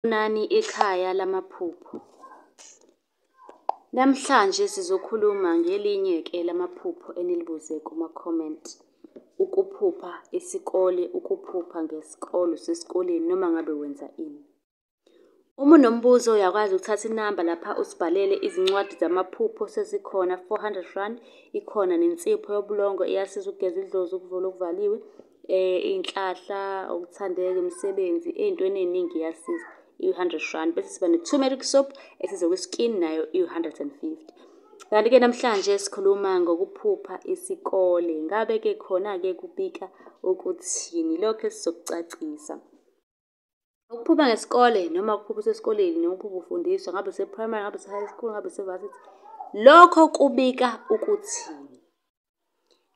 Nani ekhaya lamaphupho. Namhlanje sizokhuluma ngelinye-ke lamaphupho enilibuze kuma-comment. Ukuphupha isikole, ukuphupha ngesikolo sesikoleni noma ngabe wenza ini. Uma unombuzo uyakwazi ukuthatha inamba lapha usibhalele izincwadi zamaphupho sezikhona 400 rand. Ikhona nensipho yobulongo iyasiza ukugeza idlozi, ukuvula okuvaliwe, iy'nhlahla, ukuthandeka, imisebenzi, ey'ntweni ey'ningi iyasiza. I-100 rand. Bese siba ne-turmeric soap esiza kwi-skin nayo i-150. Kanti-ke namhlanje sikhuluma ngokuphupha isikole. Ngabe-ke khona-ke kubika ukuthini? Lokho esizokucacisa. Ukuphupha ngesikole noma ukuphupha usesikoleni noma ukuphupha ufundiswa, ngabe use-primary, ngabe use-high school, ngabe use-varsity. Lokho kubika ukuthini?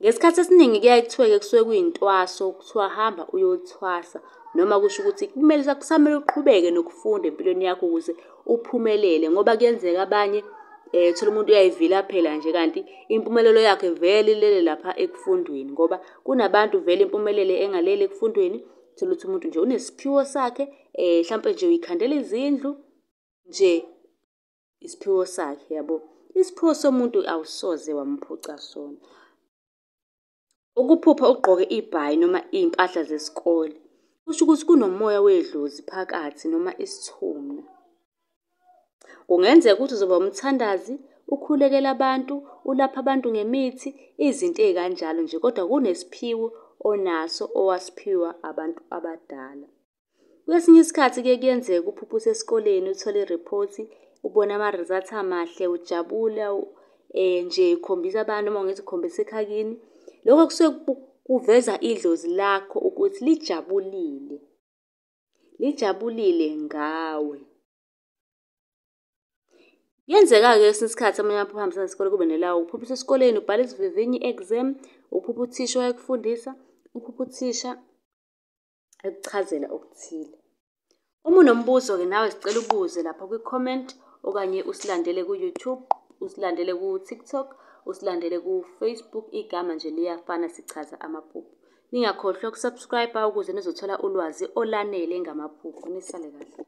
Ngesikhathi esiningi kuyaye kuthiwe-ke kusuke kuyintwaso, kuthiwa hamba uyothwasa. Noma kusho ukuthi kusamele uqhubeke nokufunda empilweni yakho ukuze uphumelele. Ngoba kuyenzeka abanye thola umuntu uyayivilaphela nje kanti impumelelo yakhe vele ilele lapha ekufundweni. Ngoba kunabantu vele impumelelo engaleli ekufundweni. Uthole ukuthi umuntu nje unesiphiwo sakhe, hlampe nje uyikhandela izindlu nje isiphiwo sakhe, yabo. Isiphiwo somuntu awusoze wamphuca sona. Ukuphupha ugqoke ibhayi noma iy'mpahla zesikole kusho ukuthi kunomoya wedlozi phakathi noma isithunga. Kungenzeka ukuthi uzoba umthandazi, ukhulekela abantu, ulapha abantu ngemithi, izinto ey'kanjalo nje. Kodwa kunesiphiwo onaso owasiphiwa abantu abadala. Kwesinye isikhathi-ke kuyenzeka uphuphe usesikoleni uthole iriphothi, ubone ama-results amahle, ujabula nje ukhombisa abantu noma ungithi ukhombisa ekhayini. Lokho kusuke kuveza idlozi lakho ukuthi lijabulile. Lijabulile ngawe. Kuyenzeka-ke kwesinye isikhathi amanye amaphupho ahambisana nesikole kube nalawo. Uphupha usesikoleni ubhala isivivinyo i-exam, uphupha uthisha wayekufundisa, uphupha uthisha ekuchazela okuthile. Uma unombuzo-ke nawe sicela ubuze lapha kwi-comment okanye usilandele ku-YouTube, usilandele ku-TikTok, usilandele ku-Facebook. Igama nje liyafana, sichaza amaphupho. Ningakhohlwa uku-subscribe-a ukuze nizothola ulwazi olanele ngamaphupho. Nisale kahle.